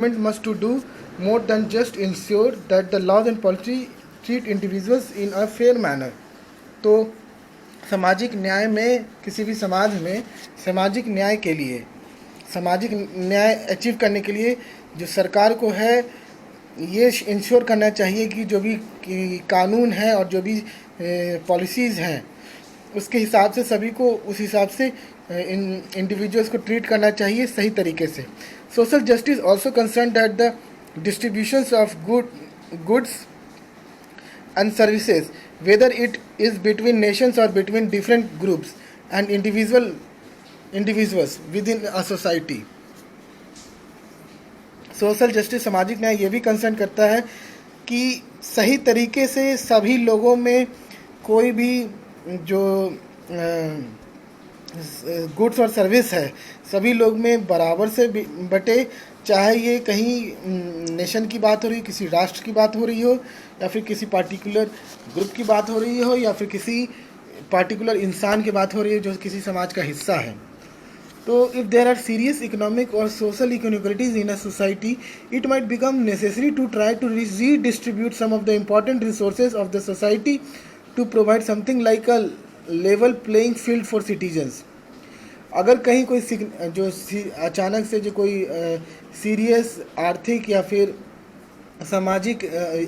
Government must to do more than just ensure that the laws and policy treat individuals in a fair manner. तो सामाजिक न्याय में किसी भी समाज में सामाजिक न्याय के लिए सामाजिक न्याय अचीव करने के लिए जो सरकार को है ये इंश्योर करना चाहिए कि जो भी कानून है और जो भी पॉलिसीज़ हैं उसके हिसाब से सभी को उस हिसाब से इंडिविजुअल्स को ट्रीट करना चाहिए सही तरीके से. Social justice also concern that the distributions of goods and services, whether it is between nations or between different groups and individuals within a society. Social justice सामाजिक न्याय ये भी कंसर्न करता है कि सही तरीके से सभी लोगों में कोई भी जो गुड्स और सर्विस है सभी लोग में बराबर से बटे, चाहे ये कहीं नेशन की बात हो रही, किसी राष्ट्र की बात हो रही हो, या फिर किसी पार्टिकुलर ग्रुप की बात हो रही हो, या फिर किसी पार्टिकुलर इंसान की बात हो रही है जो किसी समाज का हिस्सा है. तो if there are serious economic और social inequalities in a society, it might become necessary to try to redistribute some of the important resources of the society to provide something like a level playing field for citizens. अगर कहीं कोई जो अचानक से जो कोई serious आर्थिक या फिर सामाजिक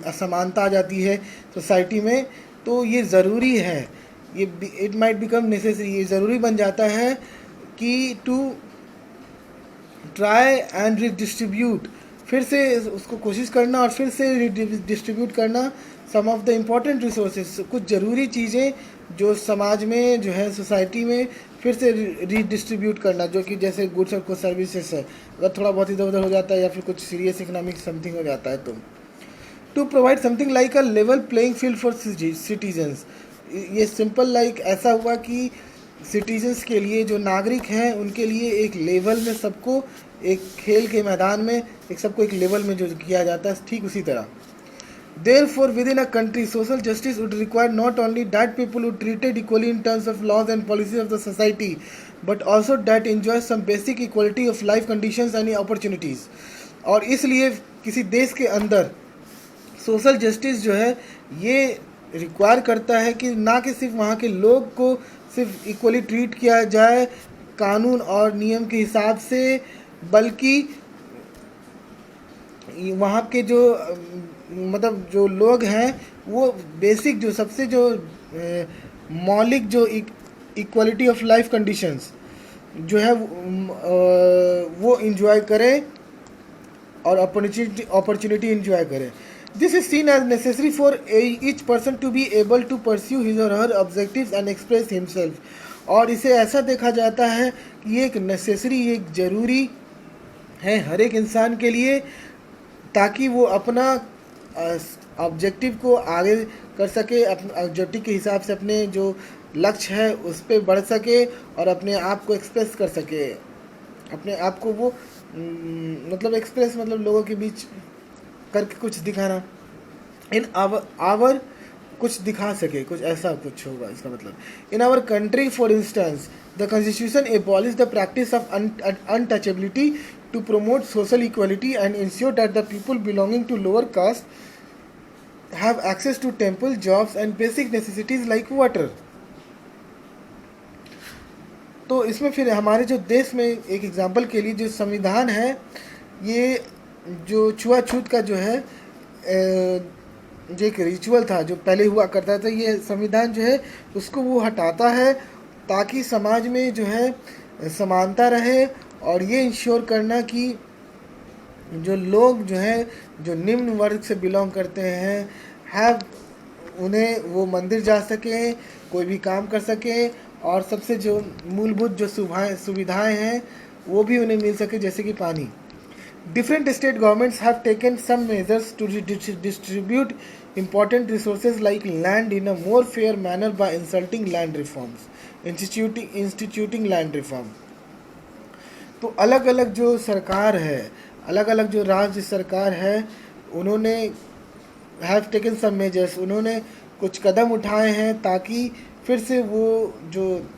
असमानता आ जाती है सोसाइटी में, तो ये ज़रूरी है, ये इट माइट बिकम नेसेसरी, ये ज़रूरी बन जाता है कि टू ट्राई एंड रिडिस्ट्रीब्यूट, फिर से उसको कोशिश करना और फिर से रिडिस्ट्रीब्यूट करना सम ऑफ द इम्पॉर्टेंट रिसोर्सेज, कुछ ज़रूरी चीज़ें जो समाज में जो है सोसाइटी में फिर से रिडिस्ट्रीब्यूट करना, जो कि जैसे गुड्स और कुछ सर्विसेज है, अगर थोड़ा बहुत इधर उधर हो जाता है या फिर कुछ सीरियस इकोनॉमिक समथिंग हो जाता है तो to provide something like a level playing field for citizens. ये सिंपल लाइक ऐसा हुआ कि सिटीजन्स के लिए, जो नागरिक हैं उनके लिए एक लेवल में सबको, एक खेल के मैदान में एक सबको एक लेवल में जो किया जाता है, ठीक उसी तरह. Therefore, within a country, social justice would require not only that people would treated equally in terms of laws and policies of the society, but also that enjoys some basic equality of life conditions and opportunities. और इसलिए किसी देश के अंदर social justice जो है ये require करता है कि ना कि सिर्फ वहाँ के लोग को सिर्फ इक्वली ट्रीट किया जाए कानून और नियम के हिसाब से, बल्कि वहाँ के जो मतलब जो लोग हैं वो बेसिक जो सबसे जो मौलिक जो इक्वलिटी ऑफ लाइफ कंडीशंस जो है वो इंजॉय करें और अपॉर्चुनिटी इंजॉय करें. This is seen as necessary for each person to be able to pursue his or her objectives and express himself. और इसे ऐसा देखा जाता है कि ये एक नेसेसरी, एक ज़रूरी है हर एक इंसान के लिए, ताकि वो अपना ऑब्जेक्टिव को आगे कर सके, अपने ऑब्जेक्टिव के हिसाब से अपने जो लक्ष्य है उस पर बढ़ सके और अपने आप को एक्सप्रेस कर सके, अपने आप को वो मतलब एक्सप्रेस मतलब लोगों के बीच करके कुछ दिखाना, इन आवर कुछ दिखा सके, कुछ ऐसा कुछ होगा इसका मतलब. In our country for instance the constitution abolish the practice of untouchability to promote social equality and ensure that the people belonging to lower caste have access to temple, jobs and basic necessities like water. तो इसमें फिर हमारे जो देश में एक example के लिए जो संविधान है, ये जो छुआछूत का जो है जो एक रिचुअल था जो पहले हुआ करता था, ये संविधान जो है उसको वो हटाता है ताकि समाज में जो है समानता रहे, और ये इंश्योर करना कि जो लोग जो हैं जो निम्न वर्ग से बिलोंग करते हैं उन्हें वो मंदिर जा सकें, कोई भी काम कर सकें, और सबसे जो मूलभूत जो सुविधाएं हैं वो भी उन्हें मिल सके, जैसे कि पानी. Different state governments have taken some measures to distribute important resources like land in a more fair manner by insulting land reforms, instituting land reform. तो अलग अलग जो सरकार है, अलग अलग जो राज्य सरकार है, उन्होंने हैव टेकन सम मेजर्स, उन्होंने कुछ कदम उठाए हैं ताकि फिर से वो जो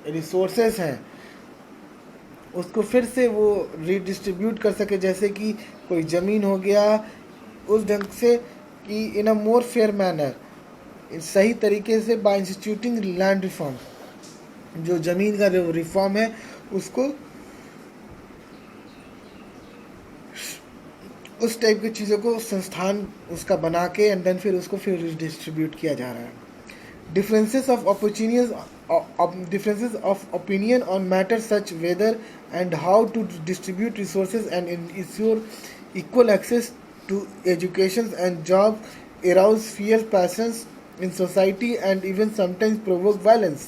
रिसोर्सेज हैं उसको फिर से वो रीडिस्ट्रीब्यूट कर सके, जैसे कि कोई ज़मीन हो गया, उस ढंग से कि इन अ मोर फेयर मैनर, सही तरीके से, बाय इंस्टीट्यूटिंग लैंड रिफॉर्म, जो ज़मीन का जो रिफॉर्म है उसको उस टाइप की चीज़ों को संस्थान उसका बना के एंड देन फिर उसको फिर डिस्ट्रीब्यूट किया जा रहा है. Differences of opinions, differences of opinion on matters such whether and how to distribute resources and ensure equal access to education and jobs arouse fear, passions in society and even sometimes provoke violence.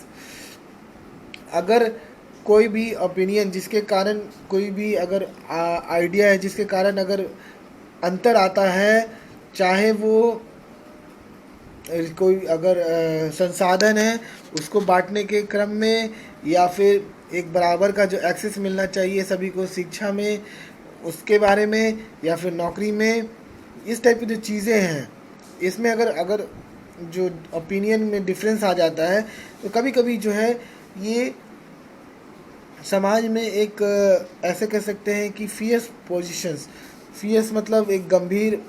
अगर कोई भी opinion जिसके कारण, कोई भी अगर idea है जिसके कारण अगर अंतर आता है, चाहे वो कोई अगर संसाधन है उसको बांटने के क्रम में, या फिर एक बराबर का जो एक्सेस मिलना चाहिए सभी को शिक्षा में उसके बारे में, या फिर नौकरी में, इस टाइप की जो चीज़ें हैं, इसमें अगर अगर जो ओपिनियन में डिफरेंस आ जाता है तो कभी कभी जो है ये समाज में एक ऐसे कह सकते हैं कि फियर्स पोजिशंस, फियर्स मतलब एक गंभीर,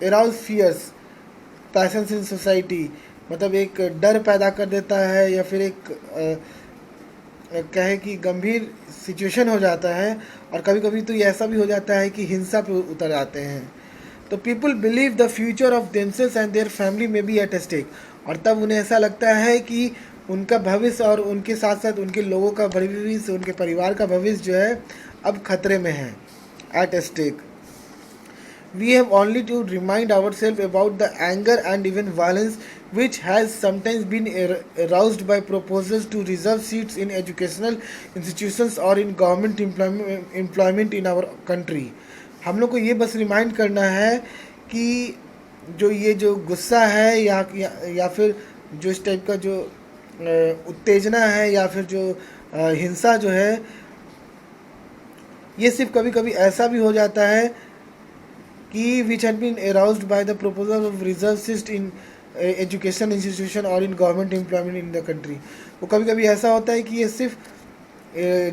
एराउज फियर्स पैशंस इन सोसाइटी, मतलब एक डर पैदा कर देता है, या फिर एक कहे कि गंभीर सिचुएशन हो जाता है. और कभी कभी तो ये ऐसा भी हो जाता है कि हिंसा पे उतर आते हैं. तो people believe the future of themselves and their family में बी एट स्टेक, और तब उन्हें ऐसा लगता है कि उनका भविष्य और उनके साथ साथ उनके लोगों का भविष्य, उनके परिवार का भविष्य जो है अब खतरे में है, at stake. We have only to remind ourselves about the anger and even violence which has sometimes been aroused by proposals to reserve seats in educational institutions or in government employment in our country. हम लोग को ये बस remind करना है कि जो गुस्सा है या फिर जो इस टाइप का जो उत्तेजना है या फिर जो हिंसा जो है, ये सिर्फ कभी कभी ऐसा भी हो जाता है कि which had been aroused by the proposal of reserve seats in education institution or in government employment in the country. वो कभी कभी ऐसा होता है कि ये सिर्फ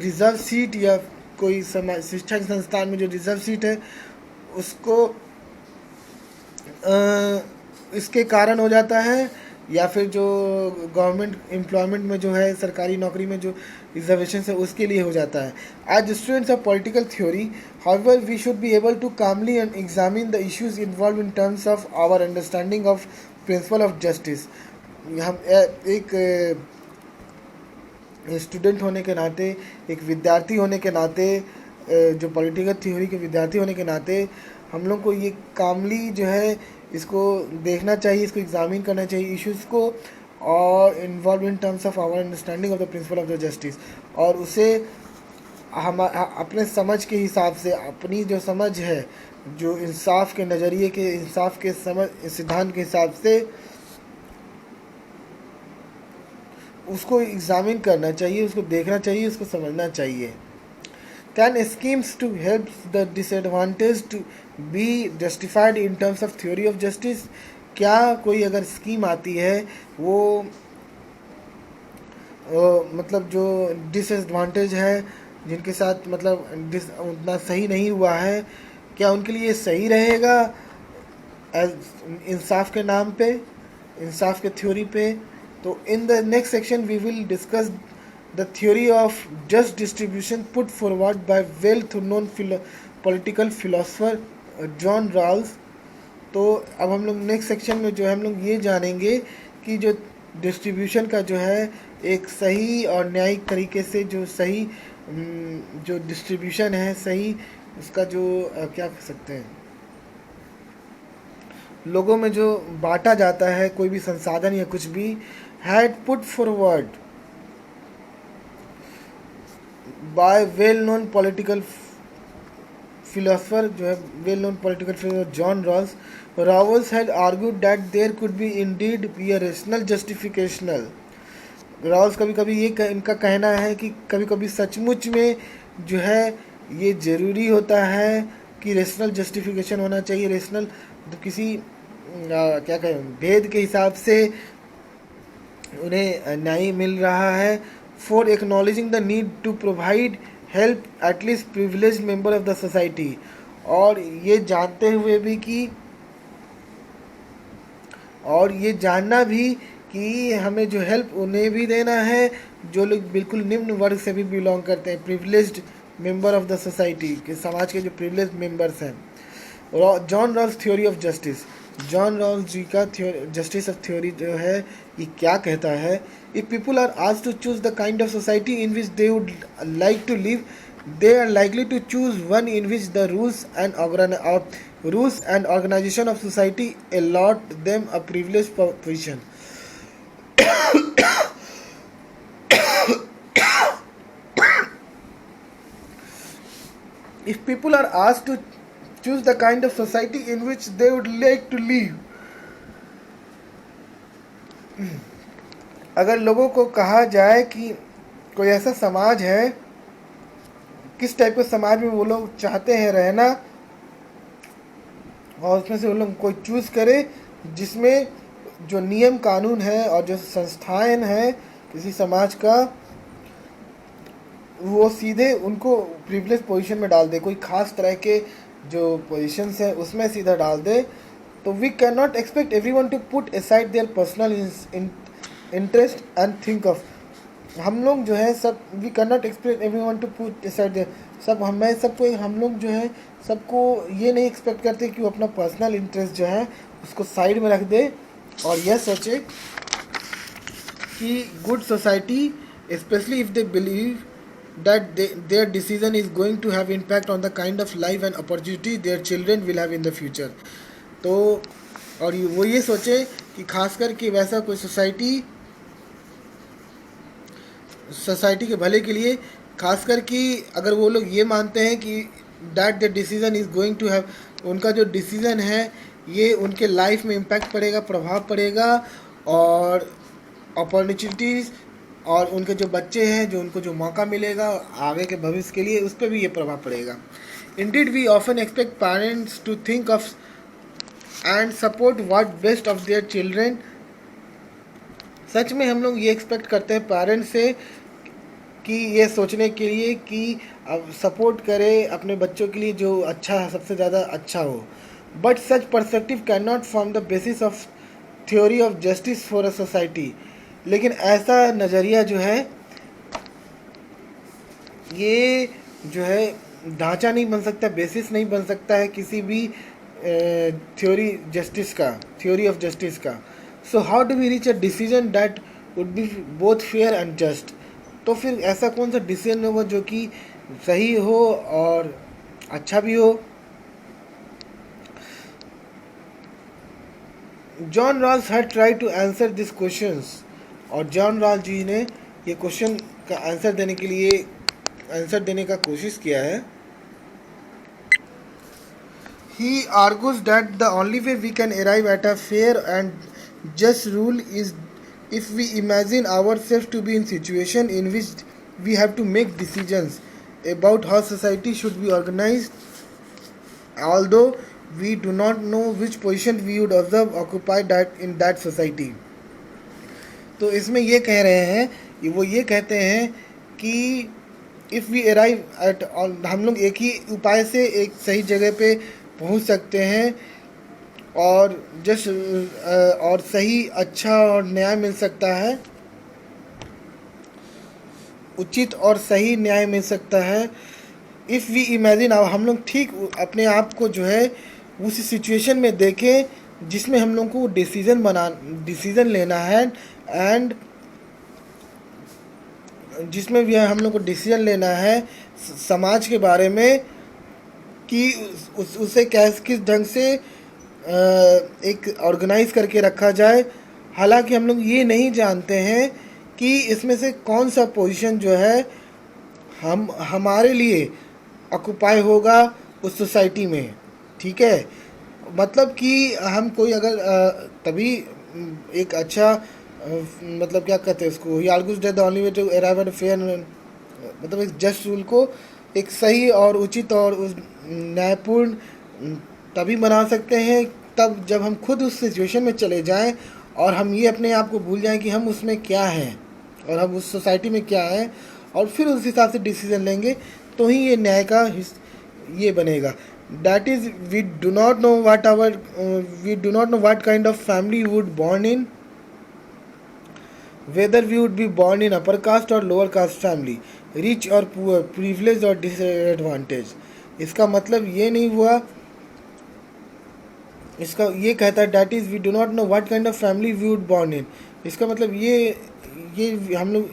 रिजर्व सीट या कोई शिक्षा संस्थान में जो रिजर्व सीट है उसको इसके कारण हो जाता है, या फिर जो गवर्नमेंट एम्प्लॉयमेंट में जो है सरकारी नौकरी में जो रिजर्वेशन है उसके लिए हो जाता है. As students of political theory, however, we should be able to calmly and examine the issues involve in terms of our understanding of principle of justice. हम एक स्टूडेंट होने के नाते, एक विद्यार्थी होने के नाते, जो पॉलिटिकल थ्योरी के विद्यार्थी होने के नाते हम लोग को ये कामली जो है इसको देखना चाहिए, इसको एग्जामिन करना चाहिए इश्यूज़ को, और involve in terms of our understanding of the principle of the justice, और उसे हम अपने समझ के हिसाब से, अपनी जो समझ है, जो इंसाफ के नज़रिए के, इंसाफ के समझ सिद्धांत के हिसाब से उसको एग्जामिन करना चाहिए, उसको देखना चाहिए, उसको समझना चाहिए. Can schemes to help the disadvantaged be justified in terms of theory of justice? क्या कोई अगर स्कीम आती है वो मतलब जो डिसएडवांटेज है, जिनके साथ मतलब उतना सही नहीं हुआ है, क्या उनके लिए सही रहेगा इंसाफ के नाम पे, इंसाफ के थ्योरी पे? तो in the next section we will discuss the theory of just distribution put forward by well-known political philosopher John Rawls. तो अब हम लोग नेक्स्ट सेक्शन में जो है हम लोग ये जानेंगे कि जो डिस्ट्रीब्यूशन का जो है एक सही और न्यायिक तरीके से जो सही जो डिस्ट्रीब्यूशन है, सही उसका जो क्या कह सकते हैं, लोगों में जो बांटा जाता है कोई भी संसाधन या कुछ भी, had put forward by well-known political philosopher, जो है well-known political philosopher John Rawls. Rawls had argued that there could be indeed be a rational justificational. Rawls कभी कभी ये इनका कहना है कि कभी कभी सचमुच में जो है ये ज़रूरी होता है कि रेशनल जस्टिफिकेशन होना चाहिए. रेशनल तो किसी क्या कहें भेद के हिसाब से उन्हें न्याय मिल रहा है. For acknowledging the need to provide help at least privileged member of the society, और ये जानते हुए भी कि, और ये जानना भी कि हमें जो हेल्प उन्हें भी देना है जो लोग बिल्कुल निम्न वर्ग से भी बिलोंग करते हैं, privileged member of the society के, समाज के जो प्रिविलेज्ड मेंबर्स हैं। John Rawls theory of justice, John Rawls ji का जस्टिस ऑफ थ्योरी जो है ये क्या कहता है, if people are asked to choose the kind of society in which they would like to live, they are likely to choose one in which the rules and organization of society allot them a privileged position. If people are asked to choose the kind of society in which they would like to live, अगर लोगों को कहा जाए कि कोई ऐसा समाज है, किस टाइप के समाज में वो लोग चाहते हैं रहना, और उसमें से वो लोग कोई चूज़ करे जिसमें जो नियम कानून है और जो संस्थाएं हैं किसी समाज का, वो सीधे उनको प्रिविलेज पोजीशन में डाल दे, कोई ख़ास तरह के जो पोजीशंस हैं उसमें सीधा डाल दे, तो we can not expect everyone to put aside their personal interest and think of, हम लोग जो है सब, we can not expect everyone to put aside their, हम लोग जो है सबको ये नहीं एक्सपेक्ट करते कि वो अपना पर्सनल इंटरेस्ट जो है उसको साइड में रख दे और यह सोचे कि good society, specially if they believe that their decision is going to have impact on the kind of life and opportunity their children will have in the future. तो और वो ये सोचे कि खासकर कि वैसा कोई सोसाइटी के भले के लिए, खासकर कि अगर वो लोग ये मानते हैं कि that their decision is going to have, उनका जो डिसीज़न है ये उनके लाइफ में इम्पैक्ट पड़ेगा, प्रभाव पड़ेगा, और अपॉर्चुनिटीज़ और उनके जो बच्चे हैं जो उनको जो मौका मिलेगा आगे के भविष्य के लिए, उस पर भी ये प्रभाव पड़ेगा. Indeed we often expect parents to think of and support what best of their children. सच में हम लोग ये एक्सपेक्ट करते हैं पेरेंट्स से कि ये सोचने के लिए कि अब सपोर्ट करे अपने बच्चों के लिए जो अच्छा, सबसे ज़्यादा अच्छा हो. But such perspective can not form the basis of theory of justice for a society. लेकिन ऐसा नज़रिया जो है ये जो है ढांचा नहीं बन सकता, बेसिस नहीं बन सकता है किसी भी थ्योरी ऑफ जस्टिस का. So how do we reach a decision that would be both fair and just. तो फिर ऐसा कौन सा डिसीजन होगा जो कि सही हो और अच्छा भी हो. John Rawls had tried to answer this questions. और जॉन रॉल्स जी ने ये क्वेश्चन का आंसर देने का कोशिश किया है. He argues that the only way we can arrive at a fair and just rule is if we imagine ourselves to be in situation in which we have to make decisions about how society should be organized, although we do not know which position we would observe occupy that in that society. तो इसमें ये कह रहे हैं, वो ये कहते हैं कि इफ़ वी अराइव एट, हम लोग एक ही उपाय से एक सही जगह पे पहुंच सकते हैं और और सही, अच्छा और न्याय मिल सकता है, उचित और सही न्याय मिल सकता है. इफ़ वी इमेजिन, हम लोग ठीक अपने आप को जो है उस सिचुएशन में देखें जिसमें हम लोग को डिसीज़न लेना है, एंड जिसमें भी हम लोग को डिसीजन लेना है समाज के बारे में कि उसे किस ढंग से एक ऑर्गेनाइज करके रखा जाए. हालांकि हम लोग ये नहीं जानते हैं कि इसमें से कौन सा पोजीशन जो है हमारे लिए ऑक्युपाई होगा उस सोसाइटी में. ठीक है, मतलब कि हम कोई अगर तभी एक अच्छा, मतलब क्या कहते हैं उसको, he argues that the only way to arrive at fair, मतलब एक जस्ट रूल को एक सही और उचित और न्यायपूर्ण तभी बना सकते हैं तब जब हम खुद उस सिचुएशन में चले जाएं और हम ये अपने आप को भूल जाएं कि हम उसमें क्या हैं और हम उस सोसाइटी में क्या हैं, और फिर उस हिसाब से डिसीजन लेंगे तो ही ये न्याय का ये बनेगा। That is we do not know what kind of family would born in, whether we would be born in upper caste or lower caste family, rich or poor, privileged or disadvantaged। इसका मतलब ये नहीं हुआ, इसका ये कहता है that is we do not know what kind of family we would born in. इसका मतलब ये हम लोग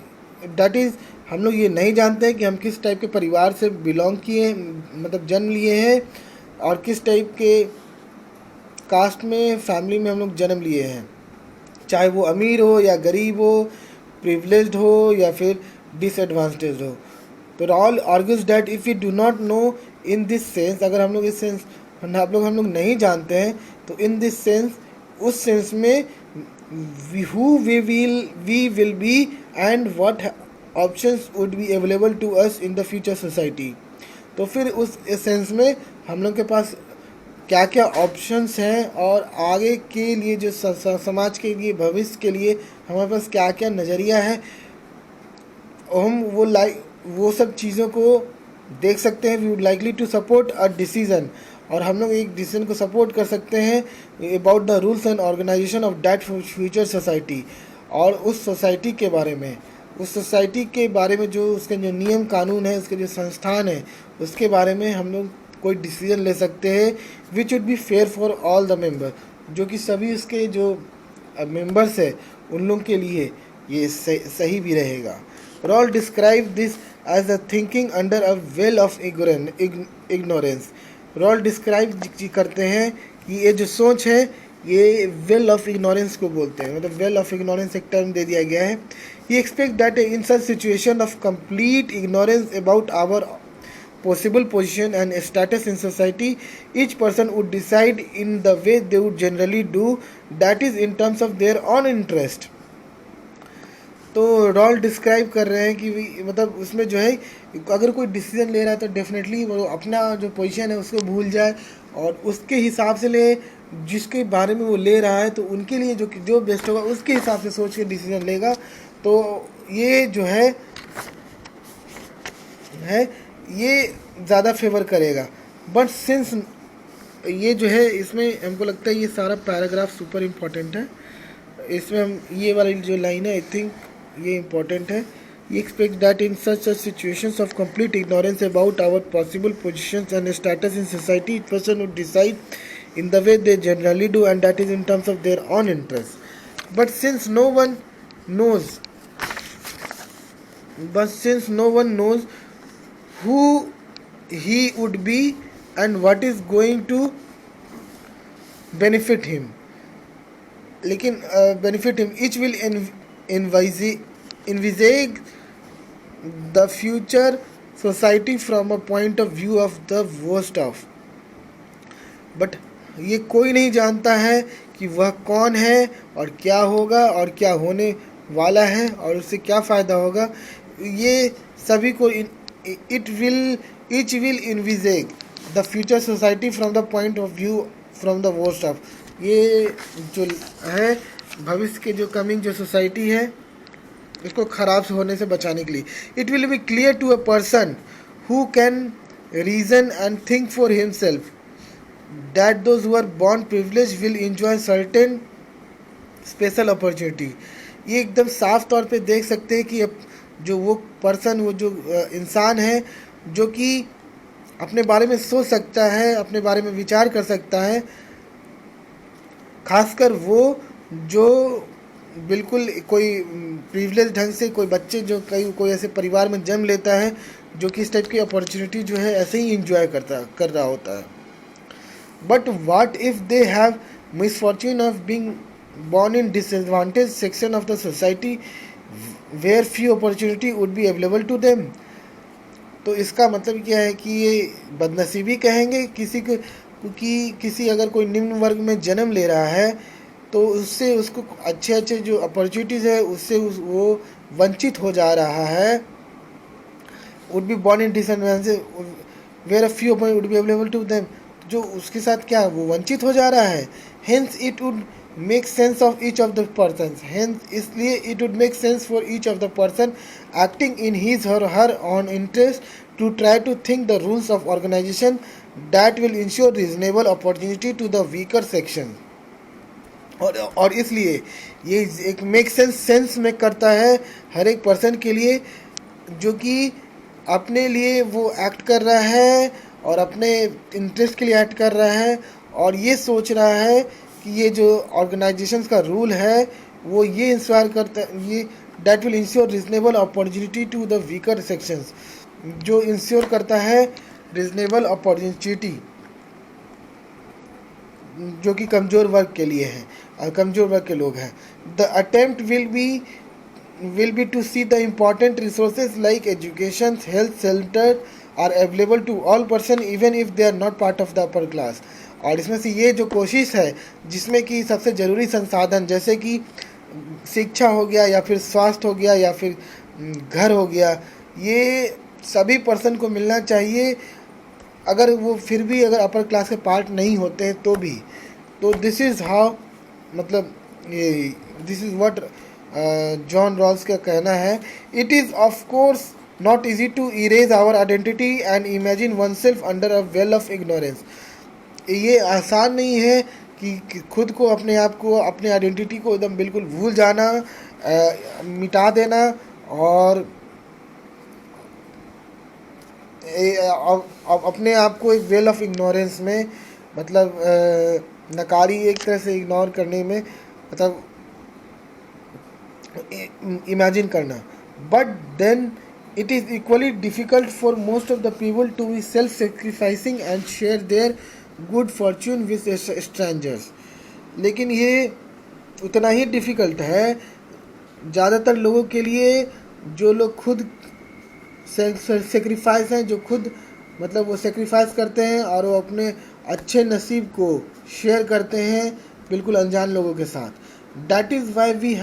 डैट इज़ हम लोग ये नहीं जानते हैं कि हम किस टाइप के परिवार से बिलोंग किए, मतलब जन्म लिए हैं, और किस टाइप के कास्ट में, फैमिली में हम लोग जन्म लिए हैं, चाहे वो अमीर हो या गरीब हो, प्रिविलेज्ड हो या फिर डिसएडवांटेज हो। तो Rawls argues that if you do not know in this sense, अगर हम लोग इस सेंस हम लोग नहीं जानते हैं, तो इन दिस सेंस, उस सेंस में who we will be and what options would be available to us in the future society। तो फिर उस सेंस में हम लोग के पास क्या क्या ऑप्शंस हैं, और आगे के लिए जो समाज के लिए, भविष्य के लिए हमारे पास क्या क्या नज़रिया है, हम वो सब चीज़ों को देख सकते हैं। We would likely to support a decision, और हम लोग एक डिसीजन को सपोर्ट कर सकते हैं about the rules and organization of that future society, और उस सोसाइटी के बारे में, उस सोसाइटी के बारे में जो उसके जो नियम कानून है, उसके जो संस्थान है, उसके बारे में हम लोग कोई डिसीजन ले सकते हैं which would be fair for all the member, जो कि सभी उसके जो मेंबर्स है उन लोगों के लिए ये सही भी रहेगा। Rawls describe this as a thinking under a veil of ignorance. Rawls describe करते हैं कि ये जो सोच है, ये वेल ऑफ इग्नोरेंस को बोलते हैं, मतलब वेल ऑफ इग्नोरेंस एक टर्म दे दिया गया है। He expect that in such situation of complete ignorance about our possible position and status in society, each person would decide in the way they would generally do, that is in terms of their own interest। तो roll describe कर रहे हैं कि मतलब उसमें जो है, अगर कोई डिसीजन ले रहा है तो डेफिनेटली वो अपना जो पोजीशन है उसको भूल जाए, और उसके हिसाब से ले, जिसके बारे में वो ले रहा है तो उनके लिए जो बेस्ट होगा उसके हिसाब से सोच के डिसीजन लेगा। तो ये जो है ये ज़्यादा फेवर करेगा। बट सिंस ये जो है, इसमें हमको लगता है ये सारा पैराग्राफ सुपर इम्पोर्टेंट है। इसमें हम ये वाली जो लाइन है, आई थिंक ये इम्पोर्टेंट है। ये expect that in such situations of complete ignorance about our possible positions and status in society, each person would decide in the way they generally do, and that is in terms of their own interests. But since no one knows who he would be and what is going to benefit him, each will envisage the future society from a point of view of the worst of। But ये कोई नहीं जानता है कि वह कौन है और क्या होगा और क्या होने वाला है और उससे क्या फ़ायदा होगा। ये सभी को each will envisage the future society from the point of view from the worst of. ये जो है भविष्य के जो कमिंग जो सोसाइटी है, इसको ख़राब से होने से बचाने के लिए, it will be clear to a person who can reason and think for himself that those who are born privileged will enjoy certain special opportunity। ये एकदम साफ तौर पे देख सकते हैं कि जो वो पर्सन, वो जो इंसान है जो कि अपने बारे में सोच सकता है, अपने बारे में विचार कर सकता है, खासकर वो जो बिल्कुल कोई प्रिविलेज ढंग से, कोई बच्चे जो कोई ऐसे परिवार में जन्म लेता है जो कि इस टाइप की अपॉर्चुनिटी जो है ऐसे ही इंजॉय कर रहा होता है। But what if they have misfortune of being born in disadvantaged section of the society where few opportunity would be available to them? तो इसका मतलब क्या है कि ये बदनसीबी कहेंगे किसी अगर कोई निम्न वर्ग में जन्म ले रहा है तो उससे उसको अच्छे जो अपॉर्चुनिटीज़ है उससे वो वंचित हो जा रहा है। would be born in disadvantaged where a few opportunity would be available to them, जो उसके साथ क्या वो वंचित हो जा रहा है। Hence it would make sense of each of the person, hence इसलिए it would make sense for each of the person acting in his or her own interest to try to think the rules of organization that will ensure reasonable opportunity to the weaker section. और इसलिए ये एक make sense में करता है हर एक person के लिए जो कि अपने लिए वो एक्ट कर रहा है और अपने इंटरेस्ट के लिए एक्ट कर रहा है और ये सोच रहा है कि ये जो ऑर्गेनाइजेशंस का रूल है वो ये इंश्योर करता है, ये that will ensure reasonable opportunity to the weaker sections, जो इंश्योर करता है रिजनेबल अपॉर्चुनिटी जो कि कमज़ोर वर्ग के लिए है और कमज़ोर वर्ग के लोग हैं. The attempt will be to see the important resources like education, health center are available to all person even if they are not part of the upper class. और इसमें से ये जो कोशिश है जिसमें कि सबसे ज़रूरी संसाधन जैसे कि शिक्षा हो गया या फिर स्वास्थ्य हो गया या फिर घर हो गया, ये सभी पर्सन को मिलना चाहिए अगर वो फिर भी अगर अपर क्लास के पार्ट नहीं होते हैं तो भी. तो दिस इज़ हाउ, मतलब ये this is what John Rawls का कहना है. It is of course not easy to erase our identity and imagine one self under a veil of ignorance. ये आसान नहीं है कि खुद को अपने आप को अपने आइडेंटिटी को एकदम बिल्कुल भूल जाना, मिटा देना और अपने आप को एक वेल ऑफ इग्नोरेंस में, मतलब नकारी एक तरह से इग्नोर करने में, मतलब इमेजिन करना. But then it is equally difficult for most of the people to be self sacrificing and share their good fortune with strangers. लेकिन ये उतना ही डिफ़िकल्ट है ज़्यादातर लोगों के लिए जो लोग खुद सेक्रीफाइस हैं, जो खुद मतलब वो सेक्रीफाइस करते हैं और वो अपने अच्छे नसीब को शेयर करते हैं बिल्कुल अनजान लोगों के साथ. That is why we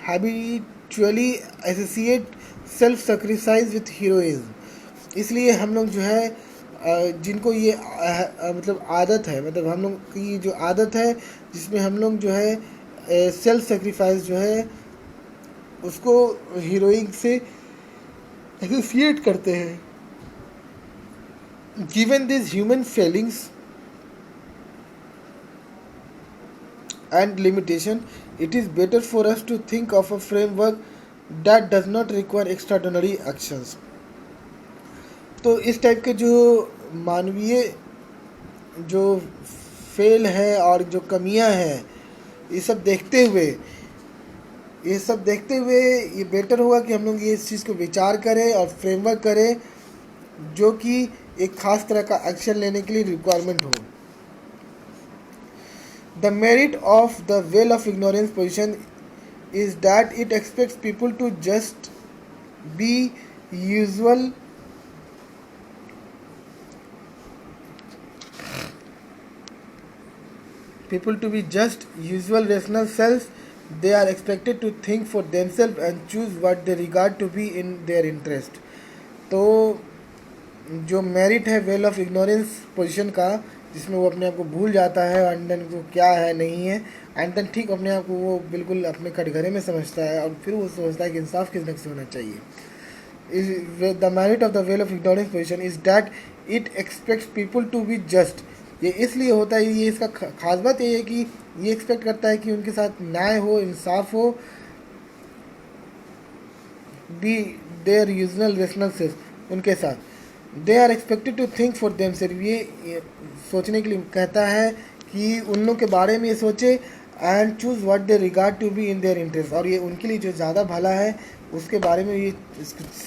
habitually associate self sacrifice with heroism. इसलिए हम लोग जो है जिनको ये मतलब आदत है, मतलब हम लोग की जो आदत है जिसमें हम लोग जो है सेल्फ सेक्रीफाइस जो है उसको हीरोइक से एसोसिएट करते हैं. Given this human feelings and limitation, it is better for us to think of a framework that does not require extraordinary actions. तो इस टाइप के जो मानवीय जो फेल है और जो कमियां हैं ये सब देखते हुए ये बेटर होगा कि हम लोग ये इस चीज़ को विचार करें और फ्रेमवर्क करें जो कि एक ख़ास तरह का एक्शन लेने के लिए रिक्वायरमेंट हो. The merit of the veil of ignorance position is that it expects people to just be usual rational selves. They are expected to think for themselves and choose what they regard to be in their interest. तो जो merit है well of ignorance position का जिसमें वो अपने आप को भूल जाता है एंड देन वो क्या है नहीं है एंड देन ठीक अपने आप को वो बिल्कुल अपने कटघरे में समझता है और फिर वो सोचता है कि इंसाफ किस ढंग से होना चाहिए. The merit of the veil of ignorance position is that it expects people to be just. ये इसलिए होता है, ये इसका खास बात ये है कि ये एक्सपेक्ट करता है कि उनके साथ न्याय हो, इंसाफ हो, be there usual rational self उनके साथ. They are expected to think for them self. ये सोचने के लिए कहता है कि उन लोग के बारे में ये सोचे and choose what they regard to be in their interest. और ये उनके लिए जो ज़्यादा भला है उसके बारे में ये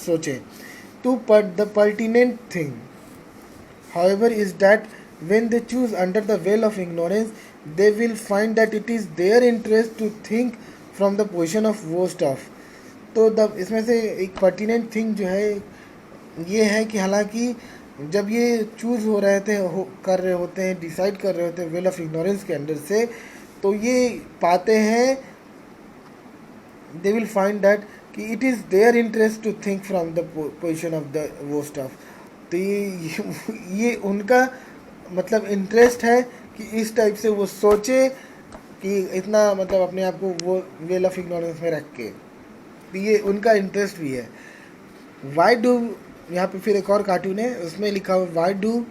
सोचे. To the pertinent thing however is that when they choose under the veil of ignorance they will find that it is their interest to think from the position of worst off. तो इसमें से एक pertinent thing जो है ये है कि हालांकि जब ये चूज़ कर रहे होते हैं, डिसाइड कर रहे होते हैं वेल ऑफ इग्नोरेंस के अंदर से, तो ये पाते हैं दे विल फाइंड दैट कि it is their interest to think from the position of the worst off. तो ये उनका मतलब इंटरेस्ट है कि इस टाइप से वो सोचे कि इतना मतलब अपने आप को वो वेल ऑफ इग्नोरेंस में रख के, तो ये उनका इंटरेस्ट भी है. वाई डू यहाँ पे फिर एक और कार्टून है, उसमें लिखा हुआ वाई डू